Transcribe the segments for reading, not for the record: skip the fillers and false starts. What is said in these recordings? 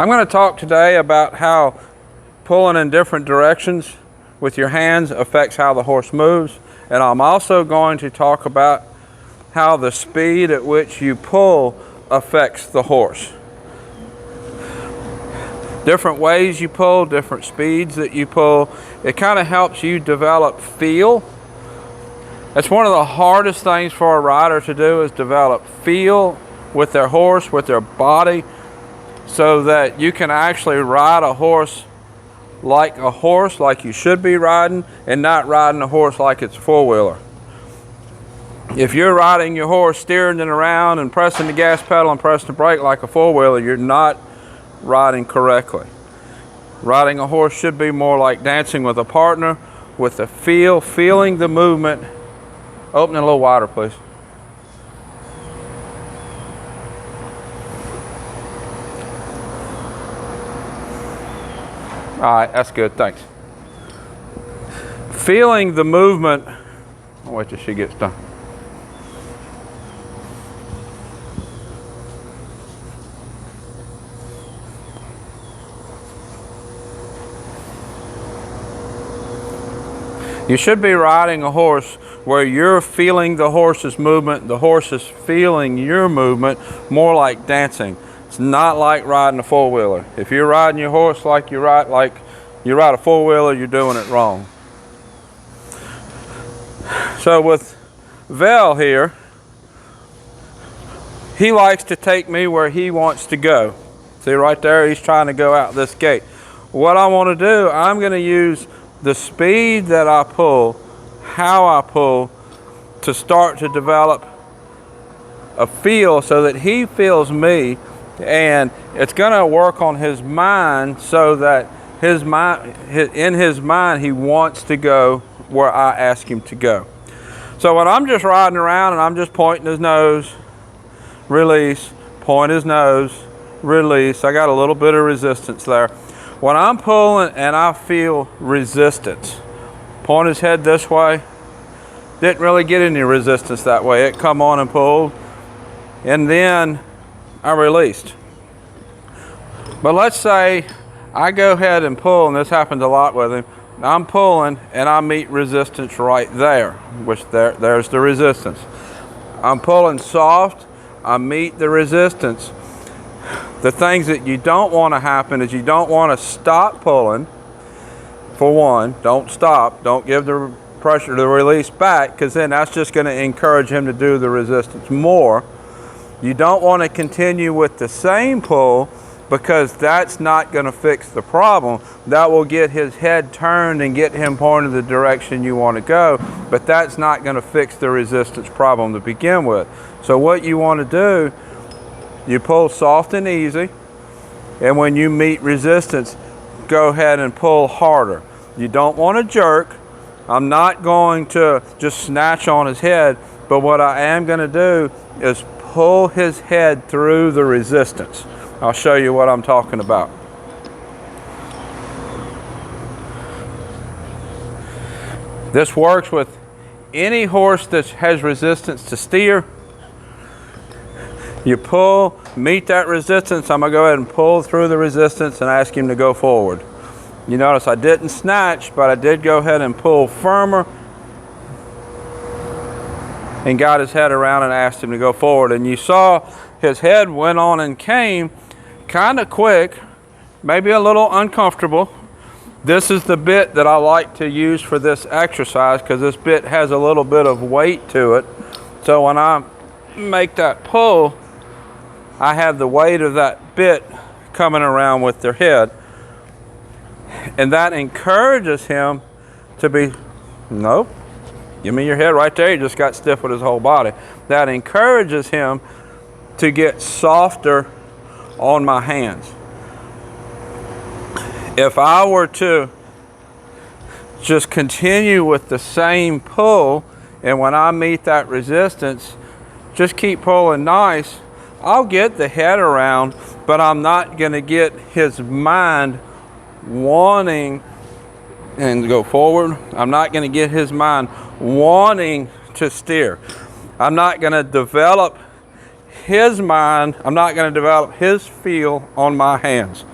I'm going to talk today about how pulling in different directions with your hands affects how the horse moves, and I'm also going to talk about how the speed at which you pull affects the horse. Different ways you pull, different speeds that you pull, it kind of helps you develop feel. That's one of the hardest things for a rider to do, is develop feel with their horse, with their body, so that you can actually ride a horse like you should be riding, and not riding a horse like it's a four-wheeler. If you're riding your horse steering it around and pressing the gas pedal and pressing the brake like a four-wheeler, you're not riding correctly. Riding a horse should be more like dancing with a partner, with the feeling the movement. Open it a little wider, please. All right, that's good, thanks. Feeling the movement. I'll wait till she gets done. You should be riding a horse where you're feeling the horse's movement, the horse is feeling your movement, more like dancing. It's not like riding a four-wheeler. If you're riding your horse like you ride a four-wheeler, you're doing it wrong. So with Vel here, he likes to take me where he wants to go. See right there, he's trying to go out this gate. What I want to do, I'm going to use the speed that I pull, how I pull, to start to develop a feel so that he feels me, and it's going to work on his mind so that in his mind he wants to go where I ask him to go. So when I'm just riding around and I'm just pointing his nose, release, point his nose, release, I got a little bit of resistance there. When I'm pulling and I feel resistance, point his head this way, didn't really get any resistance that way. It come on and pulled, and then I released. But let's say I go ahead and pull, and this happens a lot with him. I'm pulling and I meet resistance right there, which there's the resistance. I'm pulling soft, I meet the resistance. The things that you don't want to happen is you don't want to stop pulling. For one, don't stop. Don't give the pressure to release back, because then that's just going to encourage him to do the resistance more. You don't want to continue with the same pull, because that's not going to fix the problem. That will get his head turned and get him pointed the direction you want to go, but that's not going to fix the resistance problem to begin with. So what you want to do, you pull soft and easy, and when you meet resistance, go ahead and pull harder. You don't want to jerk. I'm not going to just snatch on his head, but what I am going to do is pull his head through the resistance. I'll show you what I'm talking about. This works with any horse that has resistance to steer. You pull, meet that resistance. I'm going to go ahead and pull through the resistance and ask him to go forward. You notice I didn't snatch, but I did go ahead and pull firmer and got his head around and asked him to go forward. And you saw his head went on and came kind of quick, maybe a little uncomfortable. This is the bit that I like to use for this exercise, because this bit has a little bit of weight to it. So when I make that pull, I have the weight of that bit coming around with their head, and that encourages him to be, nope, give me your head right there. He just got stiff with his whole body. That encourages him to get softer on my hands. If I were to just continue with the same pull, and when I meet that resistance, just keep pulling nice, I'll get the head around, but I'm not going to get his mind wanting and go forward. I'm not going to get his mind wanting to steer. I'm not going to develop his mind, I'm not going to develop his feel on my hands.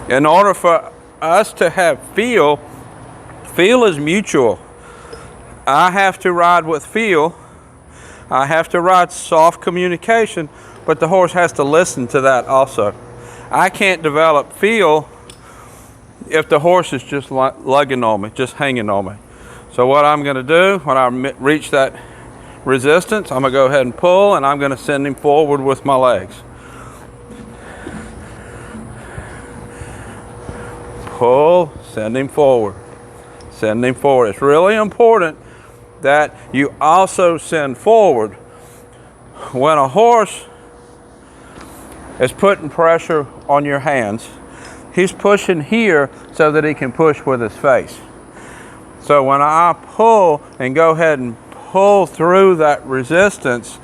In order for us to have feel is mutual. I have to ride with feel. I have to ride soft communication, but the horse has to listen to that also. I can't develop feel if the horse is just lugging on me, just hanging on me. So what I'm going to do when I reach that resistance, I'm going to go ahead and pull, and I'm going to send him forward with my legs. Pull, send him forward. Send him forward. It's really important that you also send forward. When a horse is putting pressure on your hands, he's pushing here so that he can push with his face. So when I pull and go ahead and pull through that resistance,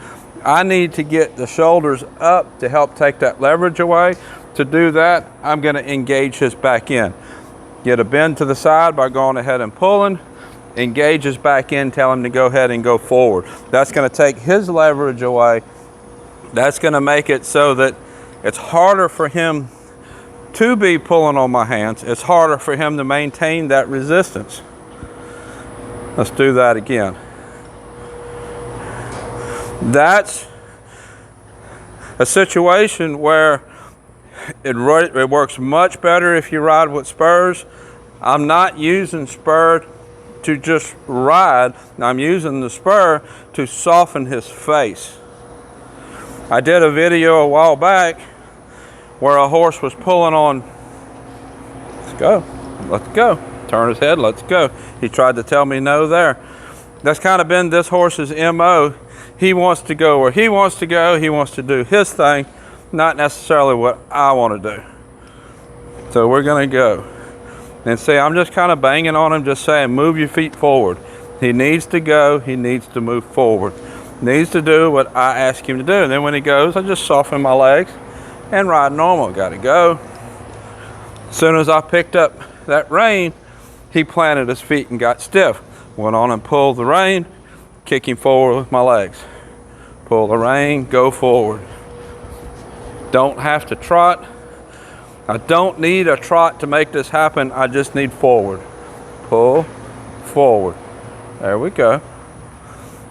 I need to get the shoulders up to help take that leverage away. To do that, I'm going to engage his back end. Get a bend to the side by going ahead and pulling. Engage his back end, tell him to go ahead and go forward. That's going to take his leverage away. That's going to make it so that it's harder for him to be pulling on my hands. It's harder for him to maintain that resistance. Let's do that again. That's a situation where it works much better if you ride with spurs. I'm not using spur to just ride. I'm using the spur to soften his face. I did a video a while back where a horse was pulling on. Let's go, turn his head, let's go. He tried to tell me no there. That's kind of been this horse's MO. He wants to go where he wants to go. He wants to do his thing, not necessarily what I want to do. So we're going to go. And see, I'm just kind of banging on him, just saying, move your feet forward. He needs to go. He needs to move forward. Needs to do what I ask him to do. And then when he goes, I just soften my legs and ride normal. Got to go. As soon as I picked up that rein, he planted his feet and got stiff. Went on and pulled the rein, kick him forward with my legs. Pull the rein, go forward. Don't have to trot. I don't need a trot to make this happen. I just need forward. Pull, forward. There we go.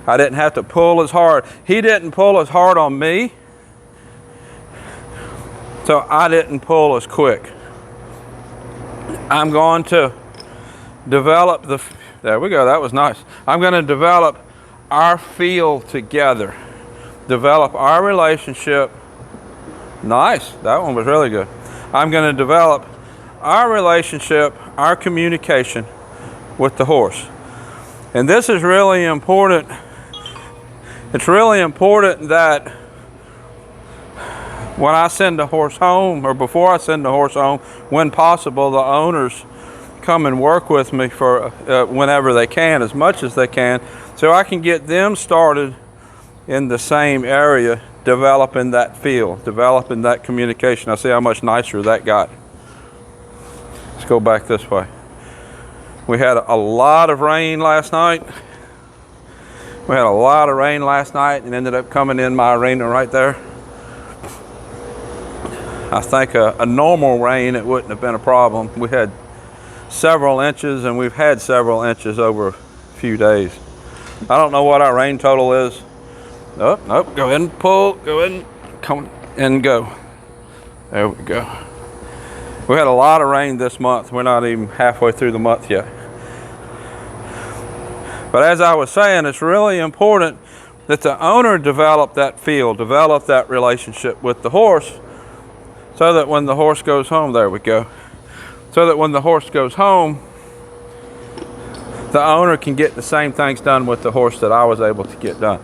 I didn't have to pull as hard. He didn't pull as hard on me, so I didn't pull as quick. I'm going to develop the, there we go, that was nice. I'm going to develop our feel together. Develop our relationship. Nice, that one was really good. I'm going to develop our relationship, our communication with the horse. And this is really important. It's really important that when I send the horse home, or before I send the horse home, when possible, the owners come and work with me for whenever they can, as much as they can, so I can get them started in the same area, developing that feel, developing that communication. I see how much nicer that got. Let's go back this way. We had a lot of rain last night. We had a lot of rain last night and ended up coming in my arena right there. I think a normal rain, it wouldn't have been a problem. We had several inches, and we've had several inches over a few days. I don't know what our rain total is. Nope, go ahead and pull, go ahead and come and go. There we go. We had a lot of rain this month. We're not even halfway through the month yet. But as I was saying, it's really important that the owner develop that feel, develop that relationship with the horse, so that when the horse goes home, there we go, so that when the horse goes home, the owner can get the same things done with the horse that I was able to get done.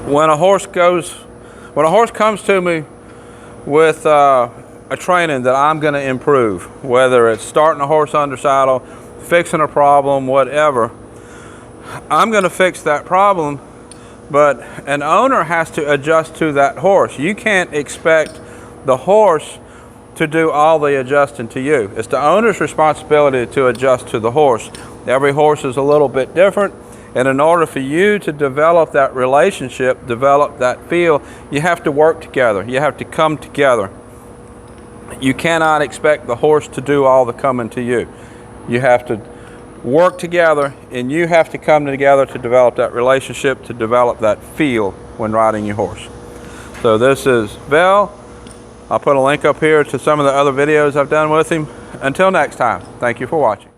When a horse comes to me with a training that I'm going to improve, whether it's starting a horse under saddle, fixing a problem, whatever, I'm going to fix that problem, but an owner has to adjust to that horse. You can't expect the horse to do all the adjusting to you. It's the owner's responsibility to adjust to the horse. Every horse is a little bit different, And in order for you to develop that relationship, develop that feel, you have to work together. You have to come together. You cannot expect the horse to do all the coming to you. You have to work together, and you have to come together to develop that relationship, to develop that feel when riding your horse. So this is Vel. I'll put a link up here to some of the other videos I've done with him. Until next time, thank you for watching.